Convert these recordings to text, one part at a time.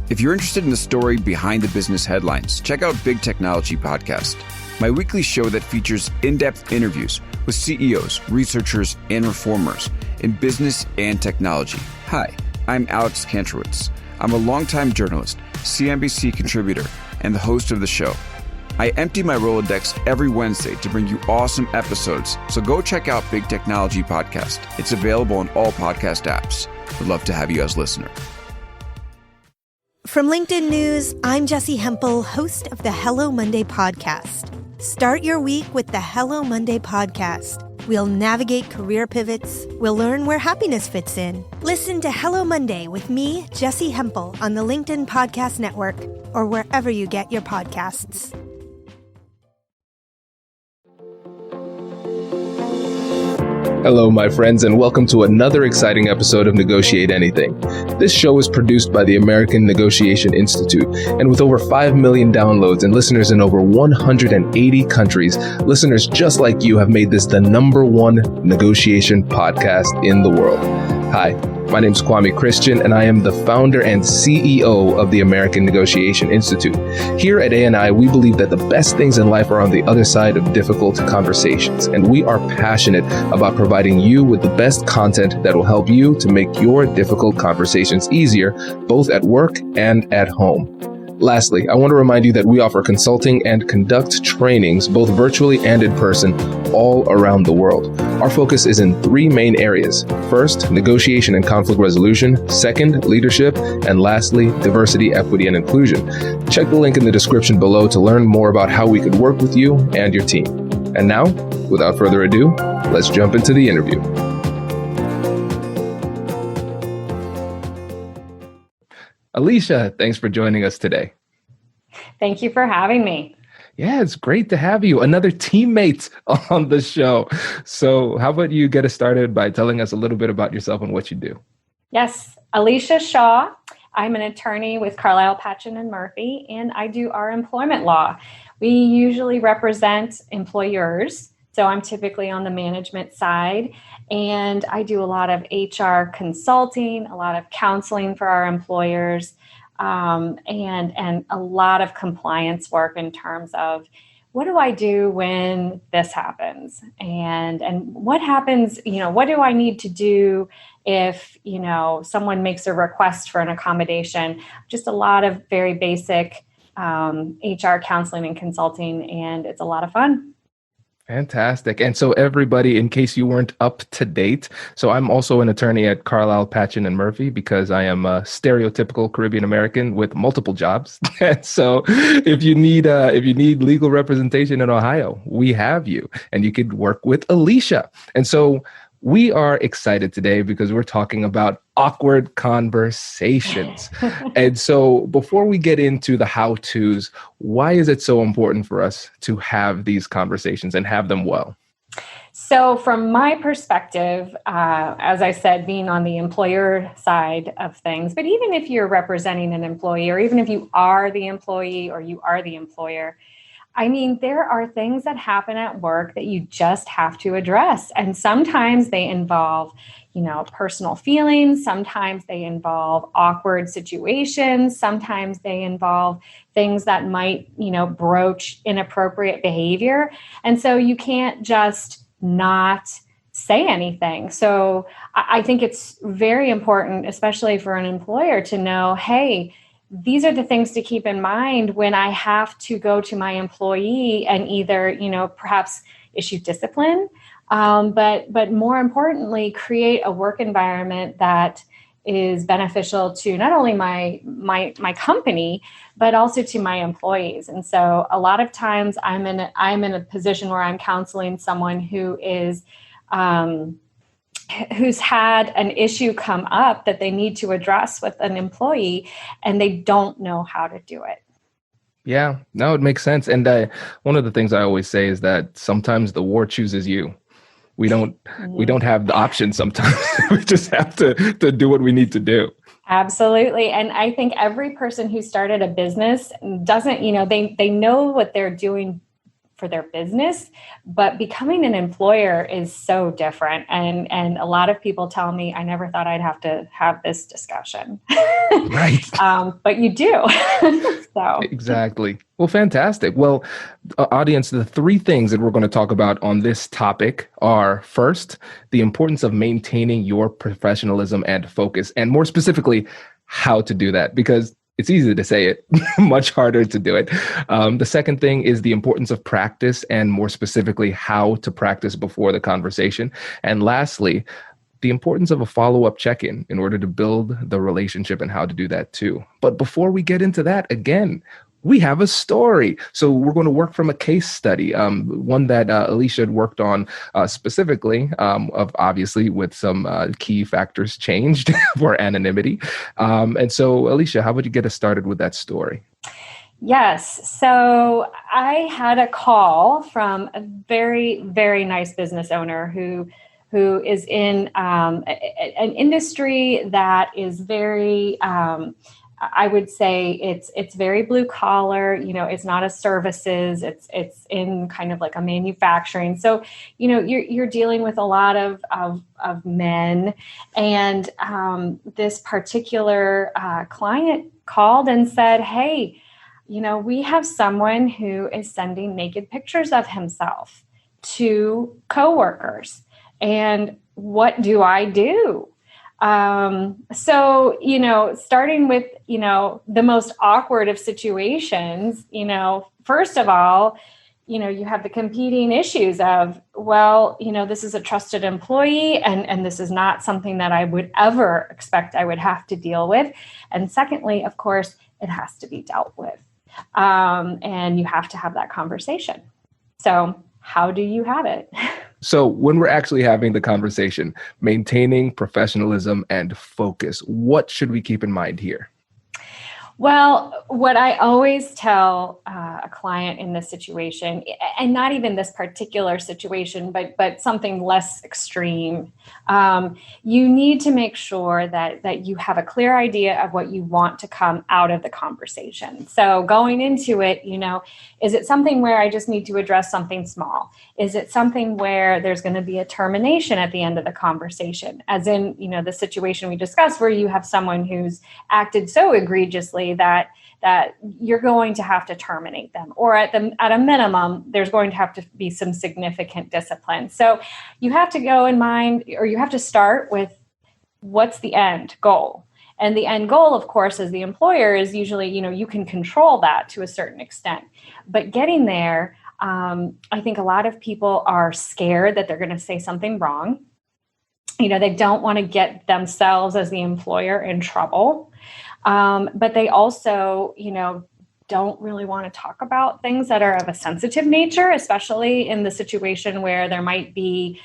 If you're interested in the story behind the business headlines, check out Big Technology Podcast, my weekly show that features in-depth interviews with CEOs, researchers, and reformers in business and technology. Hi, I'm Alex Kantrowitz. I'm a longtime journalist, CNBC contributor, and the host of the show. I empty my Rolodex every Wednesday to bring you awesome episodes, so go check out Big Technology Podcast. It's available on all podcast apps. Would love to have you as a listener. From LinkedIn News, I'm Jessie Hempel, host of the Hello Monday podcast. Start your week with the Hello Monday podcast. We'll navigate career pivots. We'll learn where happiness fits in. Listen to Hello Monday with me, Jessie Hempel, on the LinkedIn Podcast Network or wherever you get your podcasts. Hello, my friends, and welcome to another exciting episode of Negotiate Anything. This show is produced by the American Negotiation Institute, and with over 5 million downloads and listeners in over 180 countries, listeners just like you have made this the #1 negotiation podcast in the world. Hi, my name is Kwame Christian, and I am the founder and CEO of the American Negotiation Institute. Here at ANI, we believe that the best things in life are on the other side of difficult conversations, and we are passionate about providing you with the best content that will help you to make your difficult conversations easier, both at work and at home. Lastly, I want to remind you that we offer consulting and conduct trainings, both virtually and in person, all around the world. Our focus is in 3 main areas. First, negotiation and conflict resolution. Second, leadership. And lastly, diversity, equity, and inclusion. Check the link in the description below to learn more about how we could work with you and your team. And now, without further ado, let's jump into the interview. Alicia, thanks for joining us today. Thank you for having me. Yeah, it's great to have you. Another teammate on the show. So how about you get us started by telling us a little bit about yourself and what you do? Yes, Alicia Shaw. I'm an attorney with Carlile, Patchen, and Murphy, and I do our employment law. We usually represent employers, so I'm typically on the management side, and I do a lot of HR consulting, a lot of counseling for our employers, and a lot of compliance work in terms of what do I do when this happens, and what happens, what do I need to do if, someone makes a request for an accommodation. Just a lot of very basic HR counseling and consulting, and it's a lot of fun. Fantastic. And so everybody, in case you weren't up to date, so I'm also an attorney at Carlile, Patchen, and Murphy because I am a stereotypical Caribbean American with multiple jobs. So if you need legal representation in Ohio, we have you, and you could work with Alicia. And so we are excited today because we're talking about awkward conversations. And so before we get into the how-tos, why is it so important for us to have these conversations and have them well? So from my perspective, as I said, being on the employer side of things, but even if you're representing an employee, or even if you are the employee or you are the employer, there are things that happen at work that you just have to address. And sometimes they involve, personal feelings. Sometimes they involve awkward situations. Sometimes they involve things that might, broach inappropriate behavior. And so you can't just not say anything. So I think it's very important, especially for an employer, to know, hey, these are the things to keep in mind when I have to go to my employee and either, perhaps issue discipline, but more importantly, create a work environment that is beneficial to not only my company, but also to my employees. And so a lot of times I'm in a position where I'm counseling someone who is who's had an issue come up that they need to address with an employee, and they don't know how to do it. Yeah, no, it makes sense. And one of the things I always say is that sometimes the war chooses you. We don't have the option sometimes. We just have to do what we need to do. Absolutely. And I think every person who started a business doesn't, they know what they're doing for their business, but becoming an employer is so different. And a lot of people tell me, I never thought I'd have to have this discussion. Right. But you do. So Exactly. Well, fantastic. Well, audience, the three things that we're going to talk about on this topic are, first, the importance of maintaining your professionalism and focus, and more specifically, how to do that, because it's easy to say it, much harder to do it. The second thing is the importance of practice, and more specifically, how to practice before the conversation. And lastly, the importance of a follow-up check-in in order to build the relationship and how to do that too. But before we get into that, again, we have a story. So we're going to work from a case study, one that Alicia had worked on specifically, of obviously with some key factors changed for anonymity. And so, Alicia, how would you get us started with that story? Yes. So I had a call from a very, very nice business owner who is in an industry that is very, I would say it's very blue collar. It's not a services. It's in kind of like a manufacturing. So you're dealing with a lot of men, and this particular client called and said, "Hey, we have someone who is sending naked pictures of himself to coworkers. And what do I do?" So, starting with, the most awkward of situations, first of all, you have the competing issues of, well, this is a trusted employee and this is not something that I would ever expect I would have to deal with. And secondly, of course, it has to be dealt with. And you have to have that conversation. So how do you have it? So when we're actually having the conversation, maintaining professionalism and focus, what should we keep in mind here? Well, what I always tell a client in this situation, and not even this particular situation, but something less extreme, you need to make sure that you have a clear idea of what you want to come out of the conversation. So going into it, is it something where I just need to address something small? Is it something where there's going to be a termination at the end of the conversation? As in, the situation we discussed where you have someone who's acted so egregiously that you're going to have to terminate them, or at a minimum, there's going to have to be some significant discipline. So you have to go in mind, or you have to start with what's the end goal. And the end goal, of course, as the employer is usually, you can control that to a certain extent. But getting there, I think a lot of people are scared that they're going to say something wrong. They don't want to get themselves as the employer in trouble. But they also, don't really want to talk about things that are of a sensitive nature, especially in the situation where there might be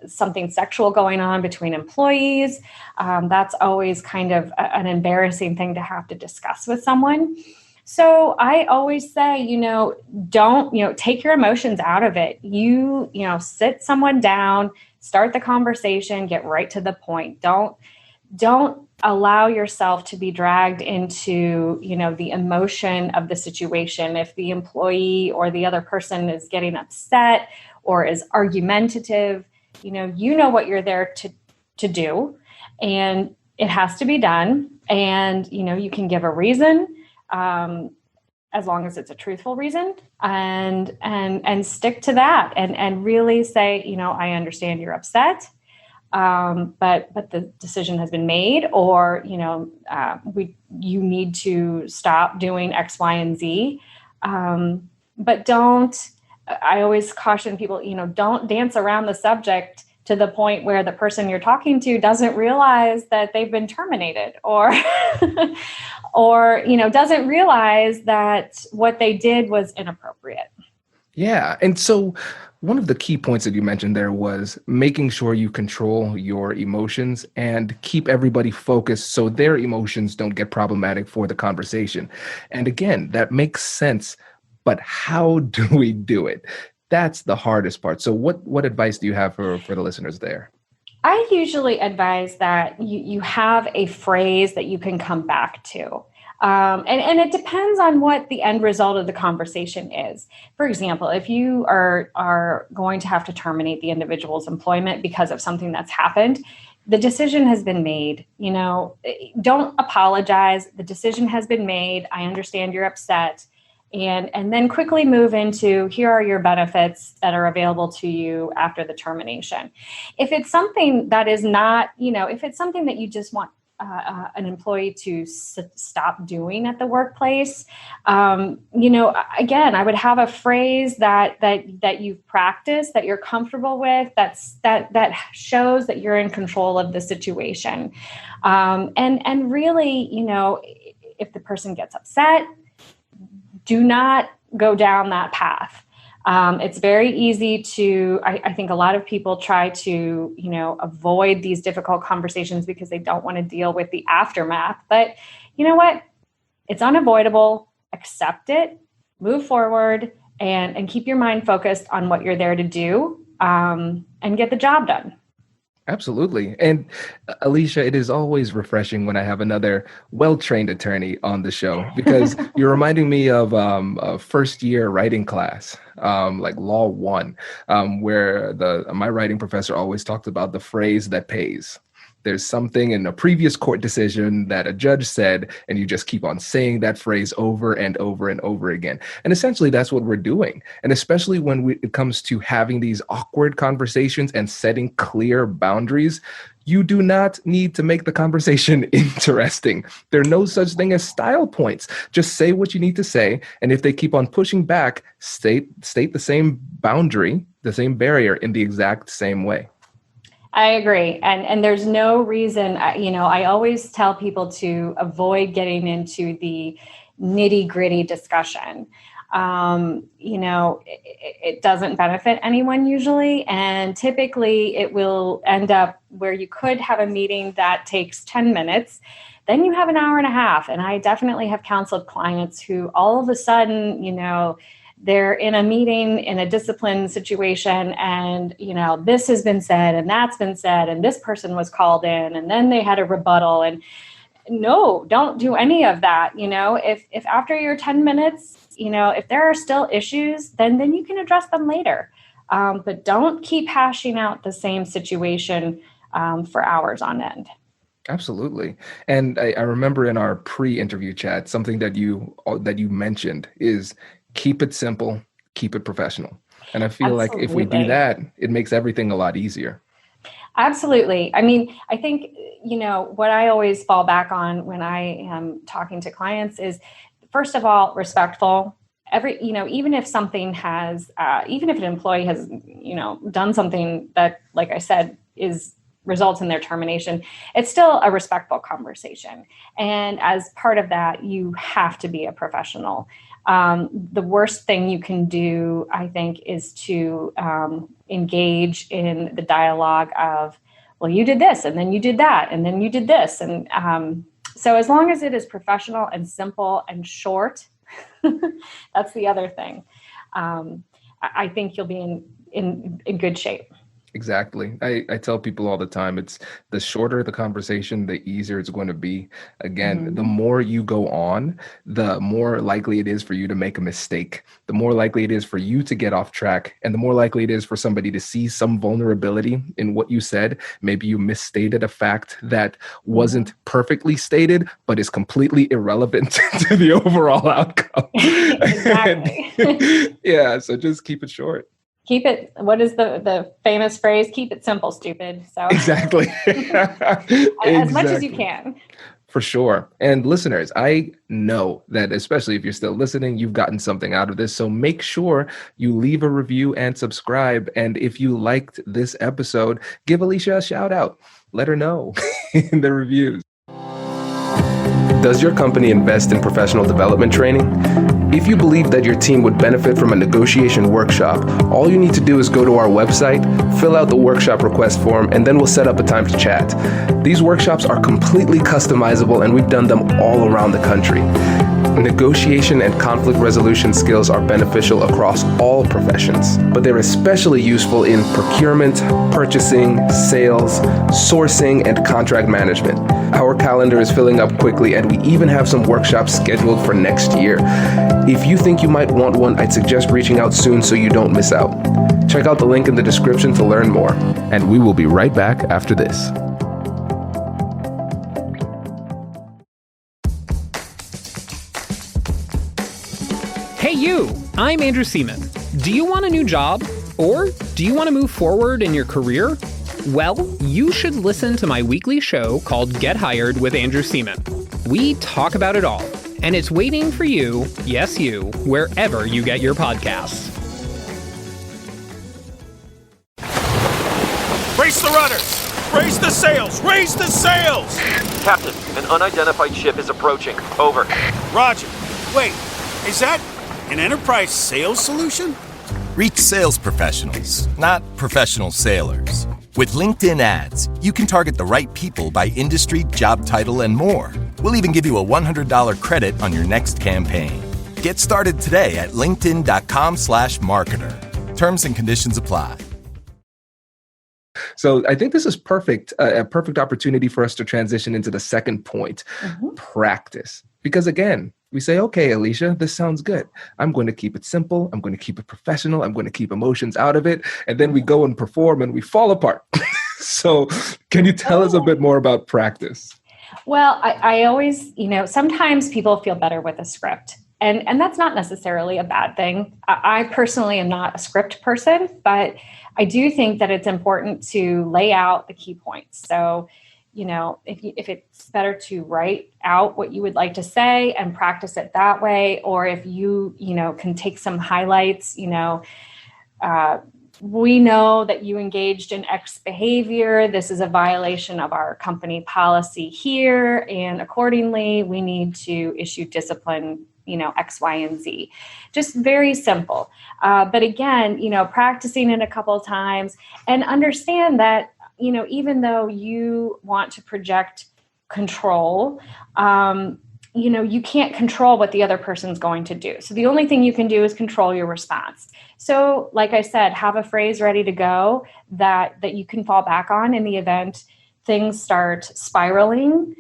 something sexual going on between employees. That's always kind of an embarrassing thing to have to discuss with someone. So I always say, don't, take your emotions out of it. Sit someone down, start the conversation, get right to the point. Don't allow yourself to be dragged into, the emotion of the situation. If the employee or the other person is getting upset or is argumentative, you know what you're there to do, and it has to be done. And, you can give a reason, as long as it's a truthful reason, and stick to that and really say, I understand you're upset. But the decision has been made, or, you need to stop doing X, Y, and Z. But I always caution people, don't dance around the subject to the point where the person you're talking to doesn't realize that they've been terminated, or, or, doesn't realize that what they did was inappropriate. Yeah. And so one of the key points that you mentioned there was making sure you control your emotions and keep everybody focused so their emotions don't get problematic for the conversation. And again, that makes sense, but how do we do it? That's the hardest part. So what advice do you have for the listeners there? I usually advise that you have a phrase that you can come back to. And it depends on what the end result of the conversation is. For example, if you are going to have to terminate the individual's employment because of something that's happened, the decision has been made. Don't apologize. The decision has been made. I understand you're upset. And then quickly move into, here are your benefits that are available to you after the termination. If it's something that is not, if it's something that you just want an employee to stop doing at the workplace, again, I would have a phrase that you've practiced, that you're comfortable with, that shows that you're in control of the situation. And really, if the person gets upset, do not go down that path. It's very easy to, I think a lot of people try to, avoid these difficult conversations because they don't want to deal with the aftermath. But you know what? It's unavoidable. Accept it, move forward, and keep your mind focused on what you're there to do, and get the job done. Absolutely. And Alicia, it is always refreshing when I have another well-trained attorney on the show, because you're reminding me of a first-year writing class, like Law 1, where my writing professor always talked about the phrase that pays. There's something in a previous court decision that a judge said, and you just keep on saying that phrase over and over and over again. And essentially, that's what we're doing. And especially when it comes to having these awkward conversations and setting clear boundaries, you do not need to make the conversation interesting. There are no such thing as style points. Just say what you need to say. And if they keep on pushing back, state the same boundary, the same barrier in the exact same way. I agree. And there's no reason, I always tell people to avoid getting into the nitty gritty discussion. It doesn't benefit anyone usually. And typically it will end up where you could have a meeting that takes 10 minutes. Then you have an hour and a half. And I definitely have counseled clients who all of a sudden, they're in a meeting in a discipline situation, and, this has been said and that's been said, and this person was called in, and then they had a rebuttal. And no, don't do any of that. If after your 10 minutes, if there are still issues, then you can address them later. But don't keep hashing out the same situation for hours on end. Absolutely. And I remember in our pre-interview chat, something that you mentioned is keep it simple, keep it professional. And I feel like if we do that, it makes everything a lot easier. Absolutely. I mean, I think, what I always fall back on when I am talking to clients is, first of all, respectful. Even if something has, even if an employee has, done something that, like I said, results in their termination, it's still a respectful conversation. And as part of that, you have to be a professional. The worst thing you can do, I think, is to engage in the dialogue of, well, you did this, and then you did that, and then you did this. And so as long as it is professional and simple and short, that's the other thing. I think you'll be in good shape. Exactly. I tell people all the time, it's the shorter the conversation, the easier it's going to be. Again, the more you go on, the more likely it is for you to make a mistake, the more likely it is for you to get off track, and the more likely it is for somebody to see some vulnerability in what you said. Maybe you misstated a fact that wasn't perfectly stated, but is completely irrelevant to the overall outcome. Exactly. Yeah, so just keep it short. Keep it, what is the famous phrase? Keep it simple, stupid. So exactly. as much as you can. For sure. And listeners, I know that especially if you're still listening, you've gotten something out of this. So make sure you leave a review and subscribe. And if you liked this episode, give Alicia a shout out. Let her know in the reviews. Does your company invest in professional development training? If you believe that your team would benefit from a negotiation workshop, all you need to do is go to our website, fill out the workshop request form, and then we'll set up a time to chat. These workshops are completely customizable, and we've done them all around the country. Negotiation and conflict resolution skills are beneficial across all professions, but they're especially useful in procurement, purchasing, sales, sourcing, and contract management. Our calendar is filling up quickly, and we even have some workshops scheduled for next year. If you think you might want one, I'd suggest reaching out soon so you don't miss out. Check out the link in the description to learn more, and we will be right back after this. Hey you, I'm Andrew Seaman. Do you want a new job? Or do you want to move forward in your career? Well, you should listen to my weekly show called Get Hired with Andrew Seaman. We talk about it all, and it's waiting for you, yes you, wherever you get your podcasts. Brace the rudders! Raise the sails! Raise the sails! Captain, an unidentified ship is approaching. Over. Roger. Wait, is that an enterprise sales solution? Reach sales professionals, not professional sailors. With LinkedIn ads, you can target the right people by industry, job title, and more. We'll even give you a $100 credit on your next campaign. Get started today at linkedin.com/marketer. Terms and conditions apply. So I think this is perfect, a perfect opportunity for us to transition into the second point, practice. Because again, we say, okay, Alicia, this sounds good. I'm going to keep it simple. I'm going to keep it professional. I'm going to keep emotions out of it. And then we go and perform and we fall apart. So can you tell us a bit more about practice? Well, I always, sometimes people feel better with a script. And that's not necessarily a bad thing. I personally am not a script person, but I do think that it's important to lay out the key points. So, if it's better to write out what you would like to say and practice it that way, or if you, can take some highlights, we know that you engaged in X behavior. This is a violation of our company policy here. And accordingly, we need to issue discipline, X, Y, and Z. Just very simple. But again, practicing it a couple of times and understand that, even though you want to project control, you can't control what the other person's going to do. So the only thing you can do is control your response. So like I said, have a phrase ready to go that you can fall back on in the event things start spiraling,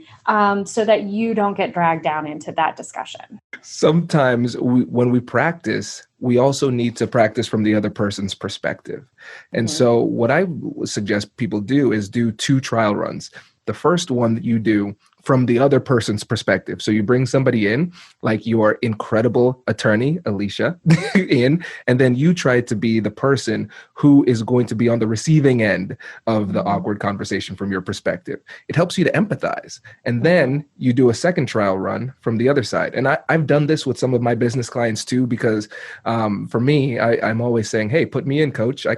so that you don't get dragged down into that discussion. Sometimes when we practice, we also need to practice from the other person's perspective. And so what I suggest people do is do 2 trial runs. The first one that you do from the other person's perspective. So you bring somebody in, like your incredible attorney, Alicia, in, and then you try to be the person who is going to be on the receiving end of the awkward conversation from your perspective. It helps you to empathize. And then you do a second trial run from the other side. And I've done this with some of my business clients too, because for me, I'm always saying, hey, put me in, coach. I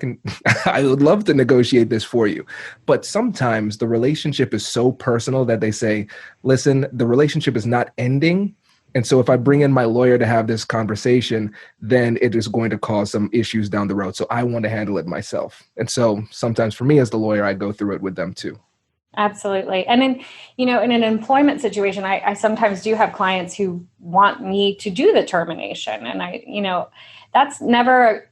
would love to negotiate this for you. But sometimes the relationship is so personal that they say, listen, the relationship is not ending. And so if I bring in my lawyer to have this conversation, then it is going to cause some issues down the road. So I want to handle it myself. And so sometimes for me as the lawyer, I go through it with them too. Absolutely. And in an employment situation, I sometimes do have clients who want me to do the termination. And that's never,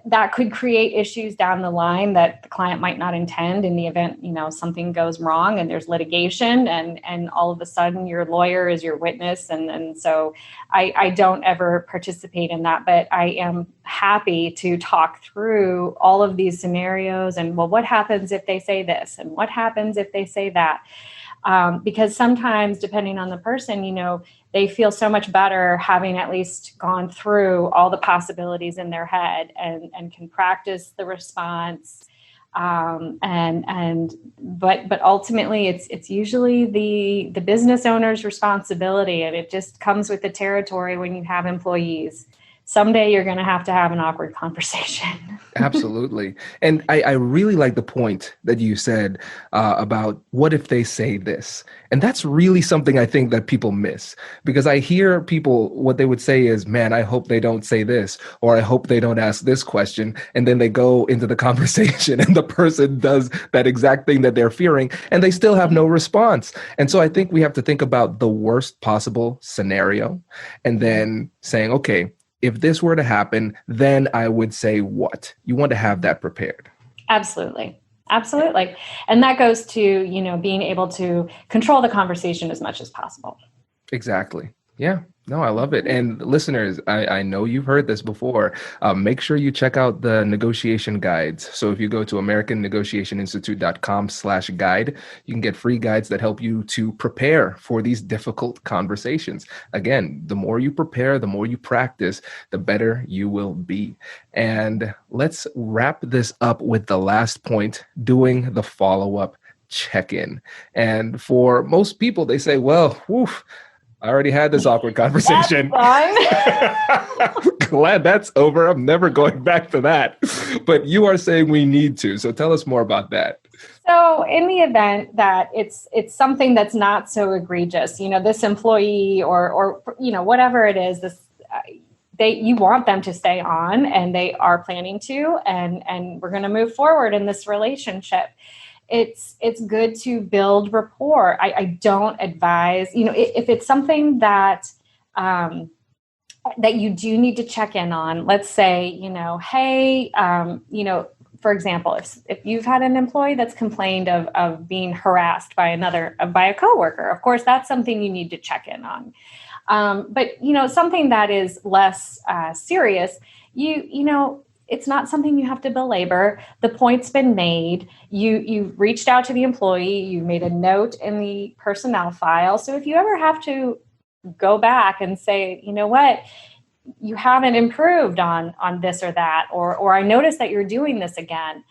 that could create issues down the line that the client might not intend in the event, something goes wrong and there's litigation and all of a sudden your lawyer is your witness. And so I don't ever participate in that, but I am happy to talk through all of these scenarios and, well, what happens if they say this? And what happens if they say that? Because sometimes, depending on the person, they feel so much better having at least gone through all the possibilities in their head and can practice the response. But ultimately, it's usually the business owner's responsibility, and it just comes with the territory when you have employees. someday you're going to have an awkward conversation. Absolutely. And I really like the point that you said about what if they say this? And that's really something I think that people miss, because I hear people, what they would say is, man, I hope they don't say this, or I hope they don't ask this question. And then they go into the conversation and the person does that exact thing that they're fearing, and they still have no response. And so I think we have to think about the worst possible scenario and then saying, okay, if this were to happen, then I would say what? You want to have that prepared. Absolutely. Absolutely. And that goes to, being able to control the conversation as much as possible. Exactly. Yeah. No, I love it. And listeners, I know you've heard this before. Make sure you check out the negotiation guides. So if you go to AmericanNegotiationInstitute.com/guide, you can get free guides that help you to prepare for these difficult conversations. Again, the more you prepare, the more you practice, the better you will be. And let's wrap this up with the last point, doing the follow-up check-in. And for most people, they say, well, whew, I already had this awkward conversation. Glad that's over. I'm never going back to that. But you are saying we need to. So tell us more about that. So in the event that it's something that's not so egregious, this employee or whatever it is, you want them to stay on, and they are planning to, and we're going to move forward in this relationship. It's good to build rapport. I don't advise, if it's something that you do need to check in on. Let's say, hey, for example, if you've had an employee that's complained of being harassed by a coworker, of course, that's something you need to check in on. But something that is less serious, it's not something you have to belabor. The point's been made. You've reached out to the employee. You made a note in the personnel file. So if you ever have to go back and say, you know what, you haven't improved on this or that, or I noticed that you're doing this again,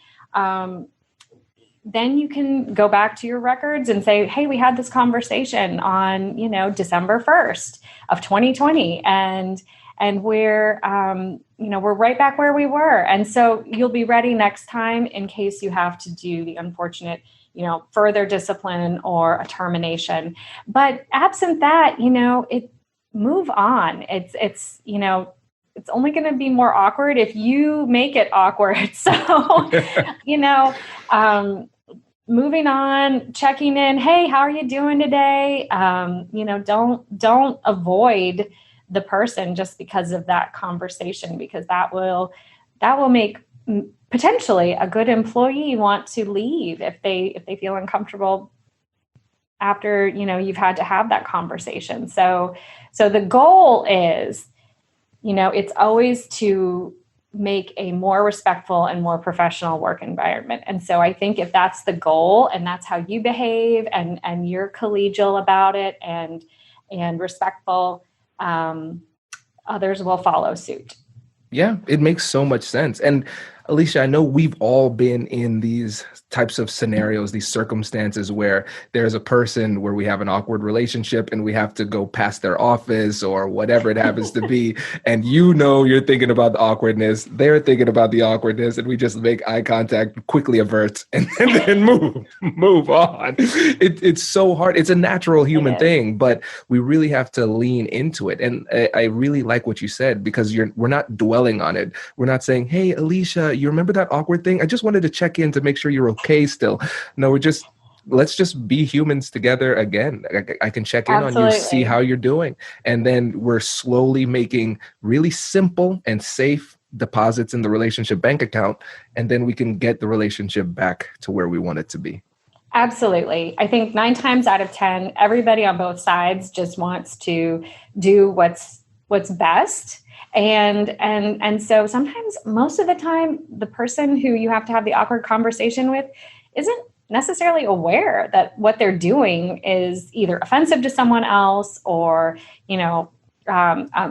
then you can go back to your records and say, hey, we had this conversation on, December 1st of 2020. And we're right back where we were. And so you'll be ready next time in case you have to do the unfortunate, further discipline or a termination. But absent that, move on. It's only going to be more awkward if you make it awkward. So, moving on, checking in. Hey, how are you doing today? Don't avoid the person just because of that conversation, because that will make potentially a good employee want to leave if they feel uncomfortable after you've had to have that conversation. So the goal is it's always to make a more respectful and more professional work environment. And so I think if that's the goal and that's how you behave and you're collegial about it and respectful, others will follow suit. Yeah, it makes so much sense. And Alicia, I know we've all been in these types of scenarios, these circumstances where there's a person where we have an awkward relationship and we have to go past their office or whatever it happens to be. And you're thinking about the awkwardness, they're thinking about the awkwardness, and we just make eye contact, quickly avert, and then move on. It's so hard. It's a natural human thing, but we really have to lean into it. And I really like what you said, because we're not dwelling on it. We're not saying, hey, Alicia, you remember that awkward thing? I just wanted to check in to make sure you're okay still. No, let's just be humans together again. I can check in on you, see how you're doing. And then we're slowly making really simple and safe deposits in the relationship bank account. And then we can get the relationship back to where we want it to be. Absolutely. I think 9 times out of 10, everybody on both sides just wants to do what's best. And so sometimes, most of the time, the person who you have to have the awkward conversation with isn't necessarily aware that what they're doing is either offensive to someone else or,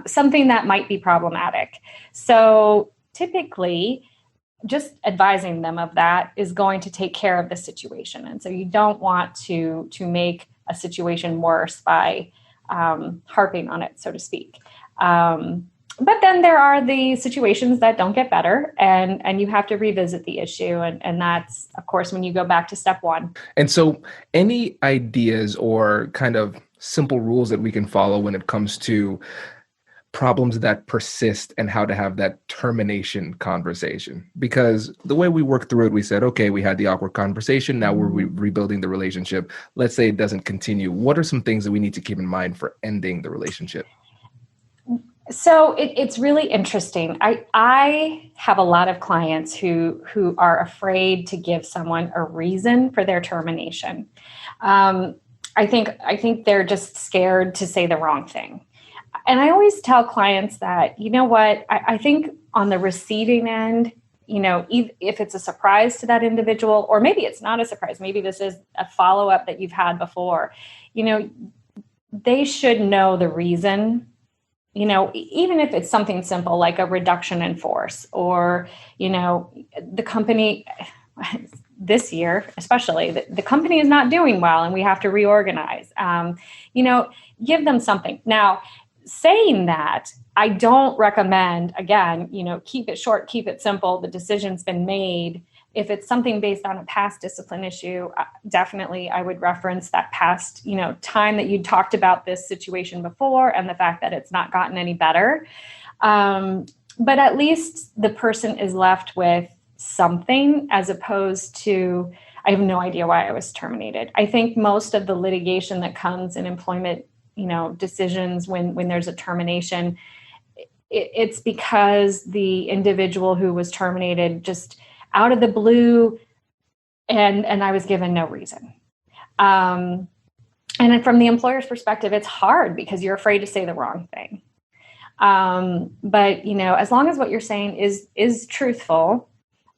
something that might be problematic. So typically, just advising them of that is going to take care of the situation. And so you don't want to make a situation worse by harping on it, so to speak. But then there are the situations that don't get better, and you have to revisit the issue. And that's, of course, when you go back to step one. And so any ideas or kind of simple rules that we can follow when it comes to problems that persist and how to have that termination conversation? Because the way we worked through it, we said, okay, we had the awkward conversation. Now we're rebuilding the relationship. Let's say it doesn't continue. What are some things that we need to keep in mind for ending the relationship? So it's really interesting. I have a lot of clients who are afraid to give someone a reason for their termination. I think they're just scared to say the wrong thing. And I always tell clients that, you know what, I think on the receiving end, if it's a surprise to that individual, or maybe it's not a surprise, maybe this is a follow-up that you've had before, they should know the reason, even if it's something simple like a reduction in force, or, the company this year, especially the company is not doing well and we have to reorganize, give them something. Now, saying that, I don't recommend, again, keep it short, keep it simple. The decision's been made. If it's something based on a past discipline issue, definitely I would reference that past, time that you talked about this situation before and the fact that it's not gotten any better. But at least the person is left with something, as opposed to, I have no idea why I was terminated. I think most of the litigation that comes in employment decisions when there's a termination, it's because the individual who was terminated just out of the blue, and I was given no reason. And from the employer's perspective, it's hard because you're afraid to say the wrong thing. But as long as what you're saying is truthful,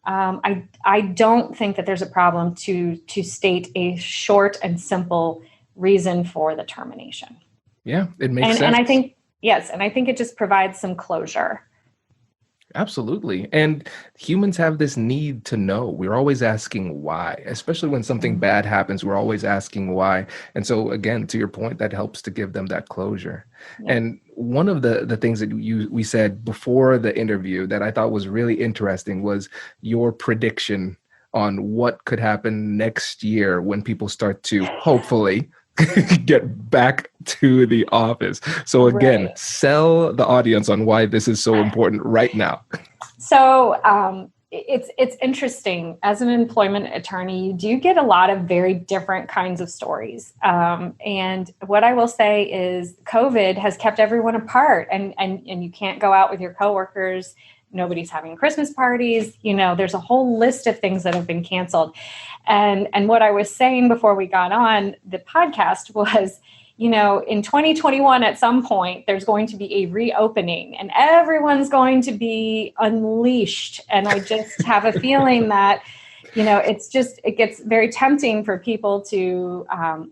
I don't think that there's a problem to state a short and simple reason for the termination. Yeah, it makes sense. And I think, yes, and I think it just provides some closure. Absolutely. And humans have this need to know. We're always asking why, especially when something bad happens, we're always asking why. And so again, to your point, that helps to give them that closure. Yeah. And one of the things that we said before the interview that I thought was really interesting was your prediction on what could happen next year when people start to hopefully get back to the office. So again, sell the audience on why this is so important right now. So it's interesting. As an employment attorney, you do get a lot of very different kinds of stories. And what I will say is COVID has kept everyone apart, and you can't go out with your coworkers. Nobody's having Christmas parties. There's a whole list of things that have been canceled. And what I was saying before we got on the podcast was, in 2021, at some point, there's going to be a reopening and everyone's going to be unleashed. And I just have a feeling that, it gets very tempting for people to,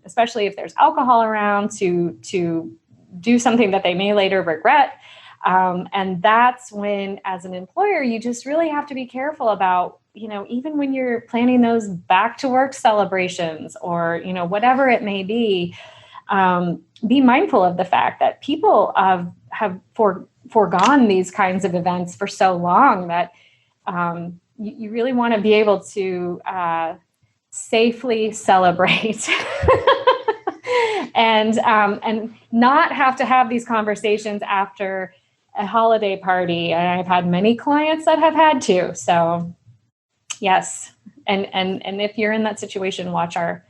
especially if there's alcohol around, to do something that they may later regret. And that's when, as an employer, you just really have to be careful about, even when you're planning those back to work celebrations or, whatever it may be mindful of the fact that people have foregone these kinds of events for so long that you really want to be able to safely celebrate and not have to have these conversations after a holiday party. And I've had many clients that have had to. So yes. And if you're in that situation, watch our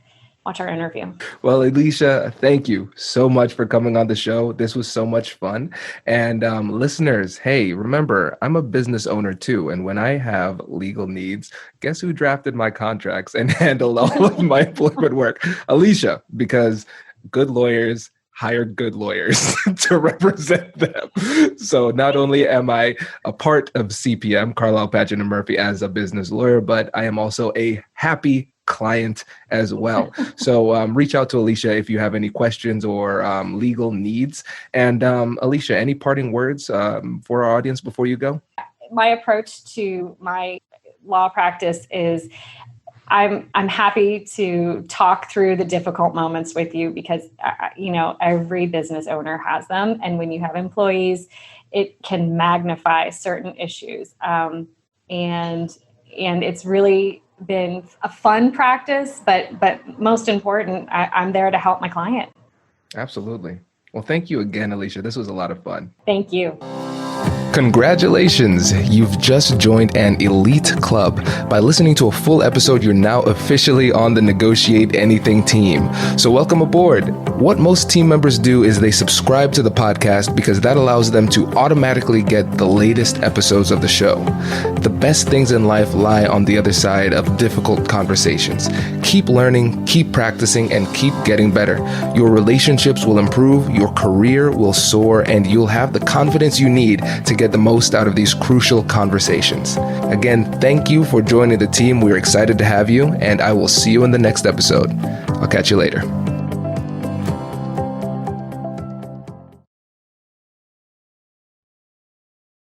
interview. Well, Alicia, thank you so much for coming on the show. This was so much fun. And listeners, hey, remember, I'm a business owner too. And when I have legal needs, guess who drafted my contracts and handled all of my employment work? Alicia, because good lawyers hire good lawyers to represent them. So not only am I a part of CPM, Carlile, Patchen, and Murphy, as a business lawyer, but I am also a happy client as well. So reach out to Alicia if you have any questions or legal needs. And Alicia, any parting words for our audience before you go? My approach to my law practice is I'm happy to talk through the difficult moments with you because, every business owner has them. And when you have employees, it can magnify certain issues. And it's really been a fun practice, but most important, I'm there to help my client. Absolutely. Well, thank you again, Alicia. This was a lot of fun. Thank you. Congratulations! You've just joined an elite club. By listening to a full episode, you're now officially on the Negotiate Anything team. So welcome aboard. What most team members do is they subscribe to the podcast because that allows them to automatically get the latest episodes of the show. The best things in life lie on the other side of difficult conversations. Keep learning, keep practicing, and keep getting better. Your relationships will improve, your career will soar, and you'll have the confidence you need to get the most out of these crucial conversations. Again, thank you for joining the team. We're excited to have you, and I will see you in the next episode. I'll catch you later.